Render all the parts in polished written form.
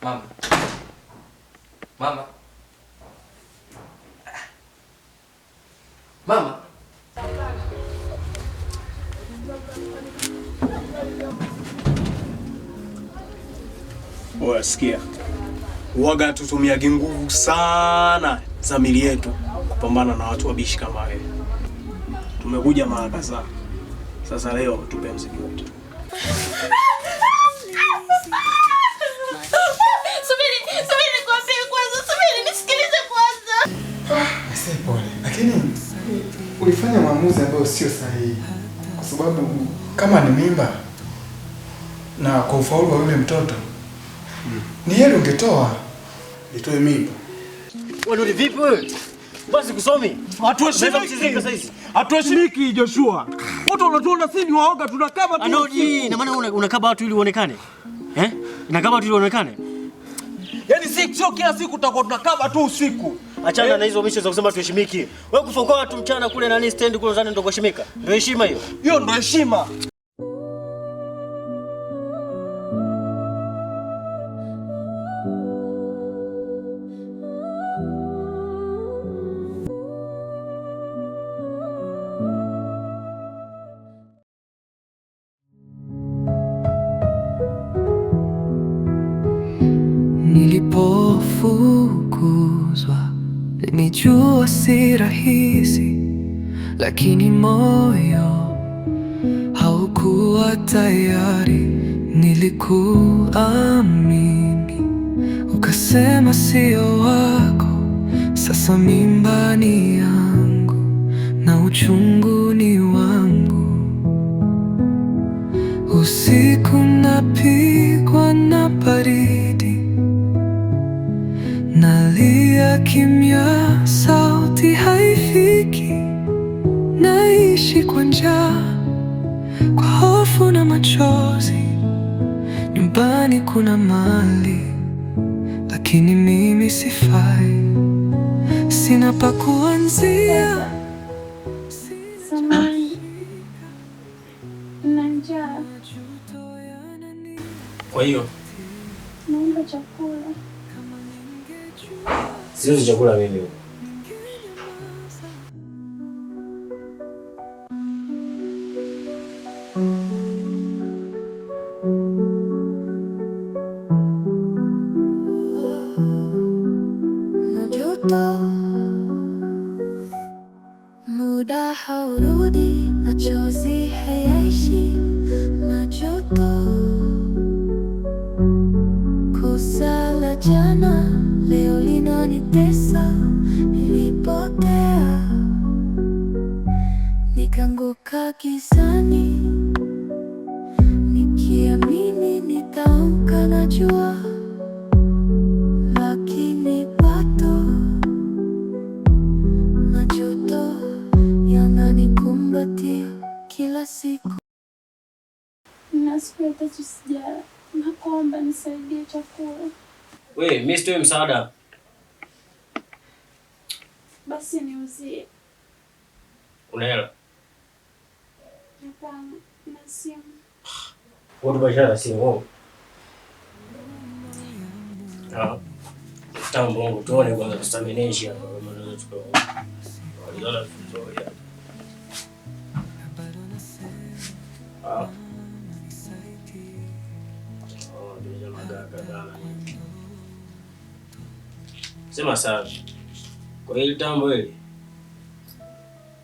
Mama. Mama. Mama. Sikia. Uwaga tutumiage nguvu sana za mili yetu kupambana na watu wabishi kama wewe. Tumekuja mara kadhaa. Sasa leo tupe mzigo wote. Subiri nikwambie kwanza. Subiri nisikilize kwanza. Sasa pole. Lakini ulifanya maamuzi ambayo sio sahihi. Kwa sababu kama ni mimba na kwa ufaulu wa yule mtoto ni heri ungetoa. Nitoe mimba. Wewe vipi wewe? Basi kusomi. Hatuheshimiki Joshua. Watu wanatuona sisi ni waoga, tunakaba tu. Anoji, na maana unakaba watu ili uonekane? Inakaba watu ili uonekane? Yaani sio kila siku tutakuwa tunakaba tu usiku. Achana na hizo misho za kusema tuheshimiki. Wewe kufongoa watu mchana kule nani stand kule ndani ndio kuheshimika. Ndio heshima hiyo. Hiyo ndio heshima. Nilipofukuzwa nilijua si rahisi, lakini moyo haukuwa tayari. Nilikuamini, ukasema sio wako. Sasa mimba ni yangu na uchungu ni wangu. Usiku napigwa na baridi, nalia kimya, sauti haifiki. Naishi kwa njaa, kwa hofu na machozi. Nyumbani kuna mali, lakini mimi sifai. Sina pa kuanzia. Kwa hiyo naomba chakula. Siwezi chakula mimi. Muda haurudi, machozi hayaishi, majuto. Kosa la jana leo linanitesa. Nilipotea nikaanguka gizani, nikiamini nitaamka na jua, lakini bado majuto yananikumbatia kila siku. Na siku ya 3 sijala. Nakuomba nisaidie chakula. Wewe, mimi sitoi msaada. Basi niuzie. Una hela? Hapana, na simu. Watu bashara simu. Tambo tuone kwanza tustaminisha hapa kama tunaweza tukao. Waliona vizuri. Sema sana. Kwa hili tambo hili.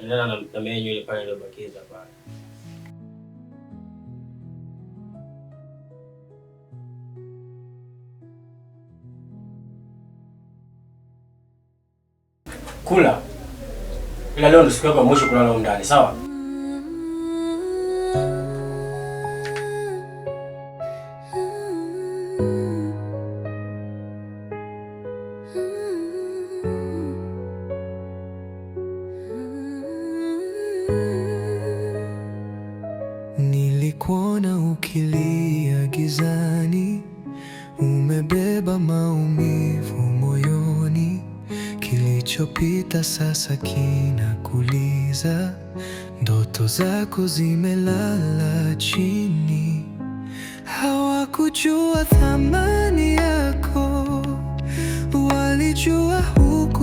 Nenda na menyu ile pale iliyobakiza pale. Kula. Ila leo ndio siku yako ya mwisho kulala ndani, sawa? Nilikuona ukilia gizani, umebeba maumivu moyoni. Kilichopita sasa kinakuliza, ndoto zako zimelala chini. Hawakujua thamani yako.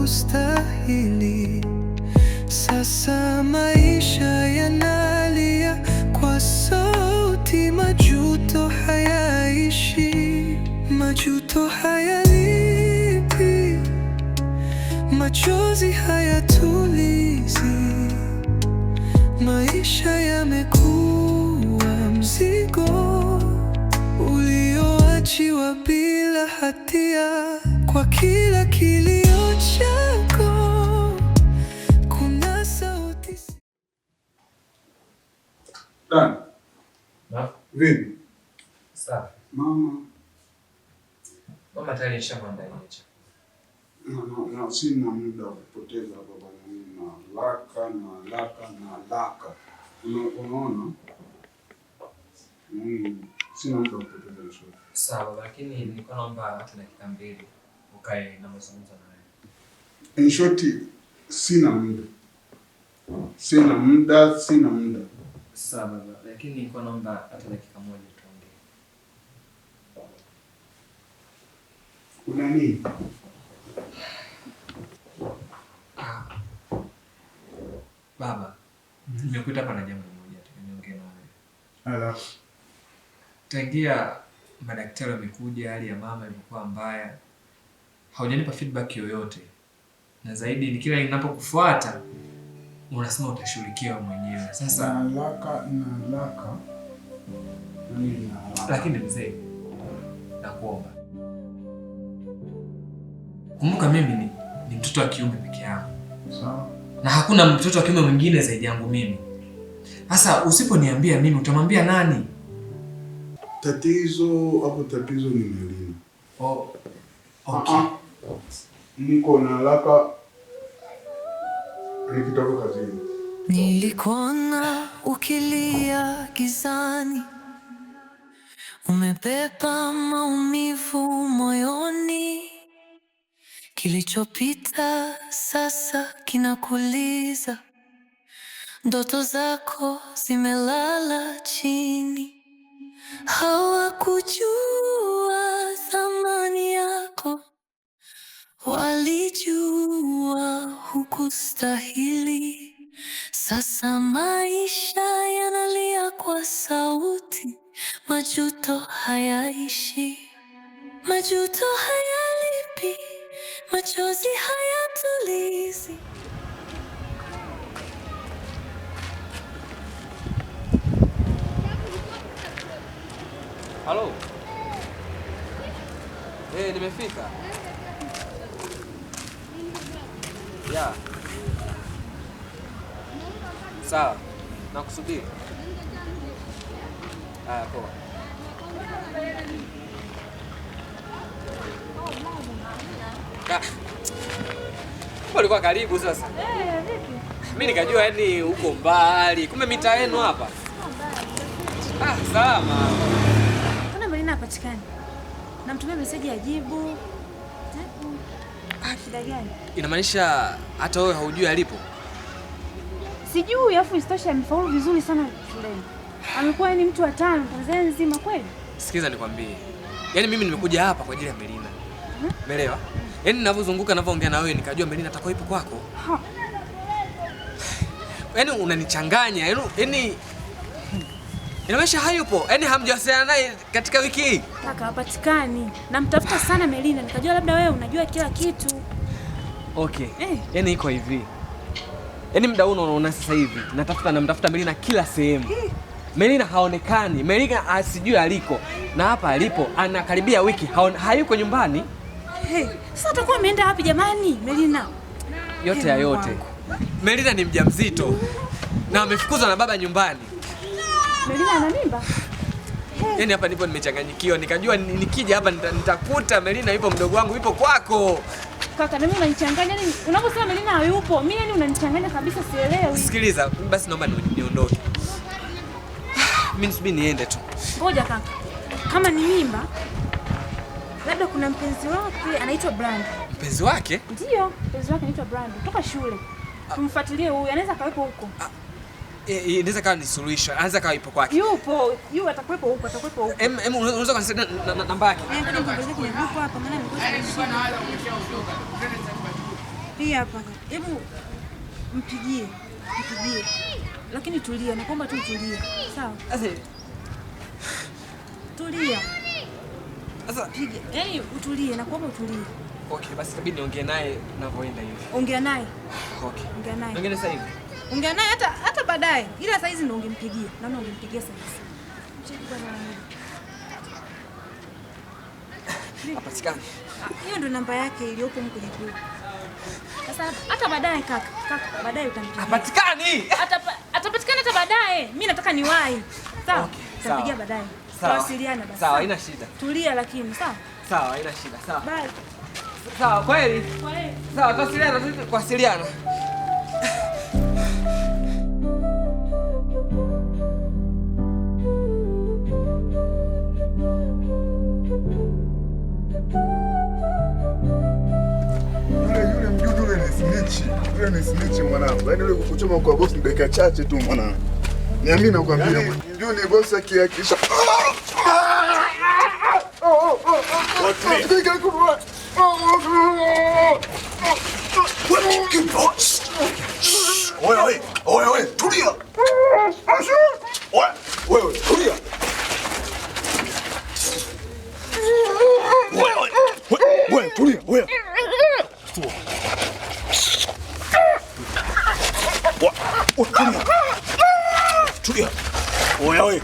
hukustahili. Sasa maisha yanalia kwa sauti, majuto hayaishi, majuto hayalipi, machozi hayatulizi. Maisha yamekuwa mzigo ulioachiwa bila hatia. Kwa kila kilio chako kuna sauti. Dan. Na? Vipi? Sawa. Mama. Mama tayari nishamwandalia chakula. Na sina muda wa kupoteza hapa bwana. Na laka. Unaona? Sina muda wa kupoteza hizo. Sawa, lakini nilikuwa naomba hata dakika 2 ukae na mazungumzo na wewe. In short, sina muda. Sawa baba, lakini nilikuwa naomba hata dakika 1 tuongee. Kuna nini? Baba, nimekuita hapa na jambo moja niongee na wewe. Ala. Tangia madaktari wamekuja, hali ya mama ilikuwa mbaya. Haujanipa feedback yoyote. Na zaidi ni kila ninapokufuata unasema utashughulikia mwenyewe. Sasa Nalaka. lakini mzee, nakuomba. Kumbuka mimi ni mtoto wa kiume peke yangu. Sawa. Na hakuna mtoto wa kiume mwingine zaidi yangu mimi. Sasa usiponiambia mimi utamwambia nani? Tatizo ni Melina. Oh. Okay. Niko na haraka nikitoka kazini. Nilikuona ukilia gizani, umebeba maumivu moyoni. Kilichopita sasa kinakuliza, ndoto zako zimelala chini. Hawakujua thamani yako, walijua hukustahili. Sasa maisha yanalia kwa sauti, majuto hayaishi, majuto hayalipi, machozi hayatulizi. Halo. Nimefika. Ya. Sawa. Nakusubiri. Haya, poa. Ulikuwa karibu sasa. Vipi? Mimi nikajua yani uko mbali. Kumbe mitaa yenu hapa. Salama. Mbona Melina hapatikani? Namtumia message ajibu. Shida gani? Inamaanisha hata wewe haujui alipo? Sijui, afu isitoshe amefaulu vizuri sana shuleni. Amekuwa ni mtu wa 5 Tanzania nzima kweli. Sikiza nikwambie. Yaani mimi nimekuja hapa kwa ajili ya Melina. Umeelewa? Yaani ninavyozunguka ninavyoongea na wewe nikajua Melina atakuwa ipo kwako. Yaani unanichanganya. Yaani inamaanisha hayupo. Yaani hamjawasiliana naye katika wiki hii. Kaka hapatikani. Namtafuta sana Melina, nikajua labda wewe unajua kila kitu. Okay. Yaani iko hivi. Yaani muda huu unaona sasa hivi namtafuta Melina kila sehemu. Melina haonekani. Melina asijui aliko. Na hapa alipo anakaribia wiki hayuko nyumbani. Sasa atakuwa ameenda wapi jamani Melina? Yote ya yote. Melina ni mjamzito. Na amefukuzwa na baba nyumbani. Melina ana mimba? Yaani hapa nipo nimechanganyikiwa. Nikajua nikija hapa nitakuta Melina yupo, mdogo wangu yupo kwako. Kaka, na mimi unanichanganya nini? Unaposema Melina hayupo, mimi yani unanichanganya kabisa, sielewi. Sikiliza, basi naomba niondoke. Mimi nisubiri niende tu. Ngoja kaka. Kama ni mimba, labda kuna mpenzi wake anaitwa Brand. Mpenzi wake? Ndio, mpenzi wake anaitwa Brand. Kutoka shule. Tumfuatilie huyu, anaweza kawepo huko. Inaweza kawa ni solution. Anaweza kawa ipo kwake. Yupo, atakuwepo huko. Unaweza kunisaidia namba yake? Ngoja niangalie kwenye grupu hapa, maana nilikuwa Hii hapa. Hebu mpigie. Lakini tulia, naomba tu tulia. Sawa? Sasa tulia. Sasa piga. Yaani utulie, naomba utulie. Okay, basi kabidi niongee naye ninavyoenda hivi. Ongea naye. Okay. Ongea naye. Ongea sasa hivi. Ongea naye hata baadaye. Ila saa hizi ndio ungempigia. Naona ungempigia sasa hivi. Cheki bwana. Hapatikani. Hiyo ndio namba yake iliyopo kwenye group. Sasa hata baadaye kaka, baadaye utampigia. Hapatikani. Atapatikana hata baadaye. Mimi nataka niwahi. Sawa? Okay, utampigia baadaye. Tawasiliana basi. Sawa, haina shida. Tulia lakini, sawa? Sawa, haina shida. Sawa. Bye. Sawa, kweli? Kweli. Sawa, tuwasiliana. Yule ni snitch mwanangu. Yaani yule kukuchoma kwa boss ni dakika chache tu mwanangu. Niamini nakwambia. Ndio ni boss akihakisha. Oye, tulia. Wewe, tulia. Wewe, tulia, wewe. Tulia. Oye.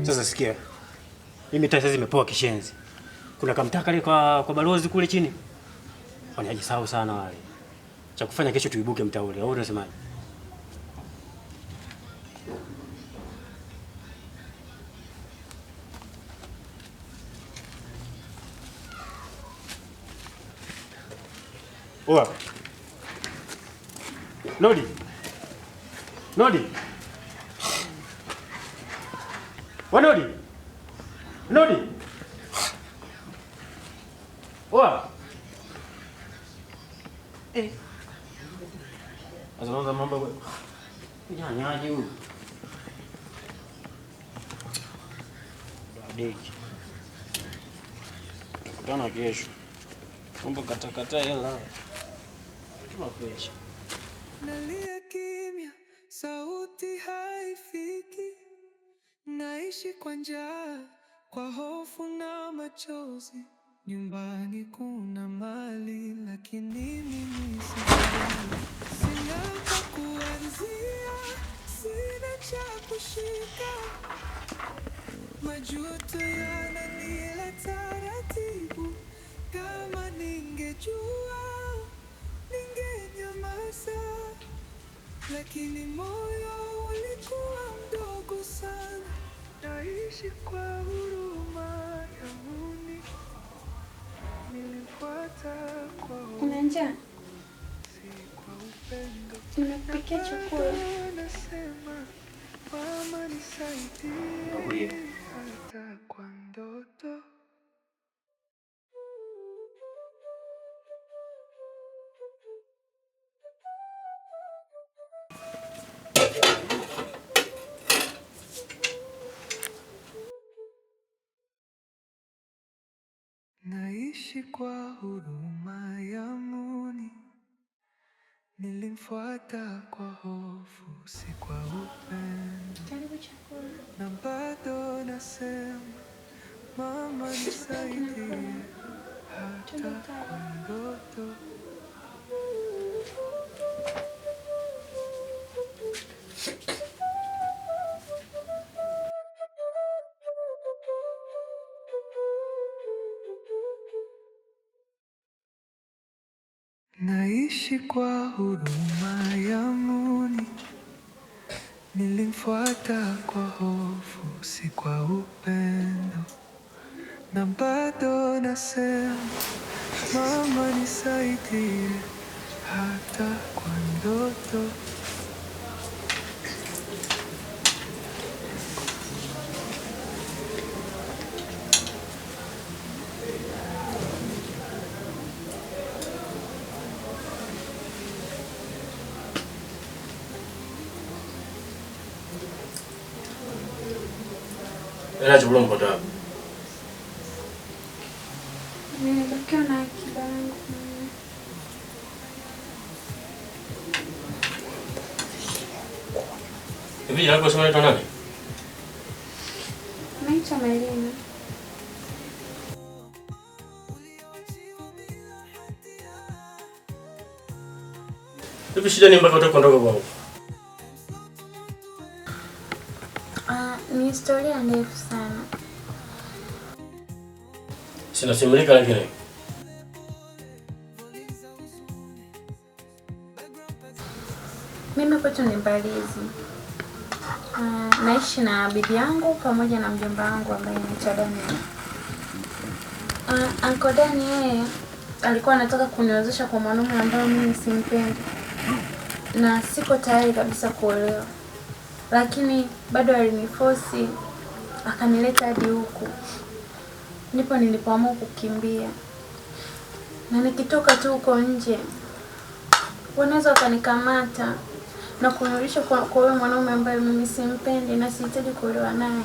Sasa sikia. Mimi tayari zimepoa kishenzi. Kuna kamtaka kale kwa balozi kule chini. Wanajisahau sana wale. Cha kufanya kesho tuibuke mtaa ule. Au unasemaje? Oa. Nodi. Nodi. Oa. Azungumza mambo kwa. Nyanyaji huyu. Badeki. Tukutana kesho. Kumbe katakata hela. Tuma kesho. Nalia kimya, sauti haifiki. Naishi kwa njaa, kwa hofu na machozi. Nyumbani kuna mali, lakini mimi sina pa kuanzia, sina cha kushika. Majuto yananila taratibu. Kama ningejua, ningenyamaza, lakini moyo ulikuwa mdogo sana. Naishi kwa huruma ya Mungu, nilifuata kwa Una njaa? si kwa upendo. Nimekupikia chakula. Nasema mama nisaidie, hata kwa ndoto. Naishi kwa huruma ya Mungu, nilimfuata kwa hofu, si kwa upendo. Karibu chakula. Na bado nasema mama nisaidie, hata kwa ndoto. Naishi kwa huruma ya Mungu, Nilimfuata kwa hofu, si kwa upendo, na bado nasema mama nisaidie, hata kwa ndoto. Ela chukua mkono wako. Nimebakiwa na akiba yangu. Hivi yako sema unaitwa nani? Naitwa Melina. Hivi shida ni mpaka utakondoka kwangu? Ni historia ndefu sana. Sina simulika lakini. Mimi kwetu ni Mbalizi. Naishi na bibi yangu pamoja na mjomba wangu ambaye anaitwa Daniel. Uncle Daniel yeye alikuwa anataka kuniozesha kwa mwanaume ambaye mimi simpendi. Na siko tayari kabisa kuolewa. Lakini bado aliniforce akanileta hadi huku. Ndipo nilipoamua kukimbia. Na nikitoka tu huko nje wanaweza wakanikamata na kunirudisha kwa yule mwanaume ambaye mimi simpendi na sihitaji kuolewa naye.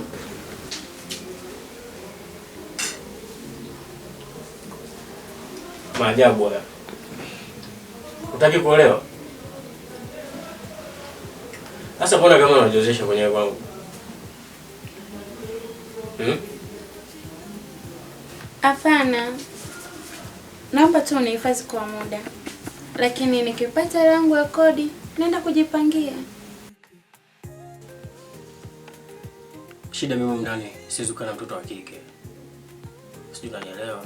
Maajabu haya. Hutaki kuolewa? Sasa mbona kama unajiozesha kwenye kwangu? Hapana. Naomba tu unihifadhi kwa muda. Lakini nikipata hela yangu ya kodi, naenda kujipangia. Shida mimi ndani siwezi kukaa na mtoto wa kike. Sijui unanielewa.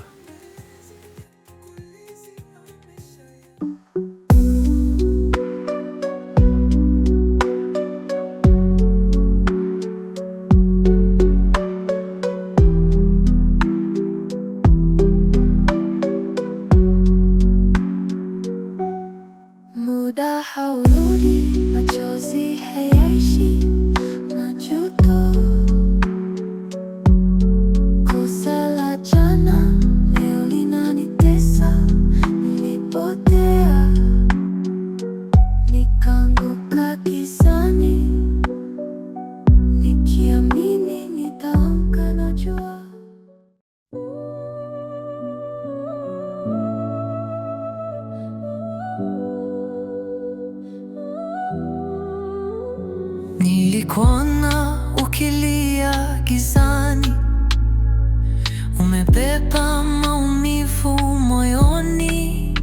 Muda haurudi, machozi hayaishi, najuta. Kosa la jana leo linanitesa, nilipotea nikaanguka gizani, nikiamini nitaamka na jua. Nilikuona ukilia gizani, umebeba maumivu moyoni.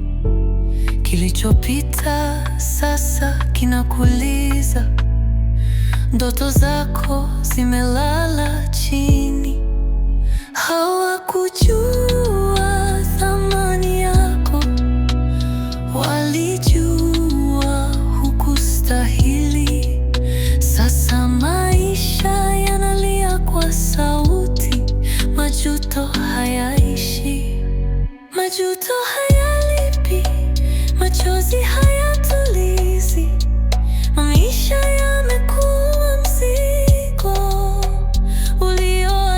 Kilichopita sasa kinakuliza, ndoto zako zimelala chini. Hawakujua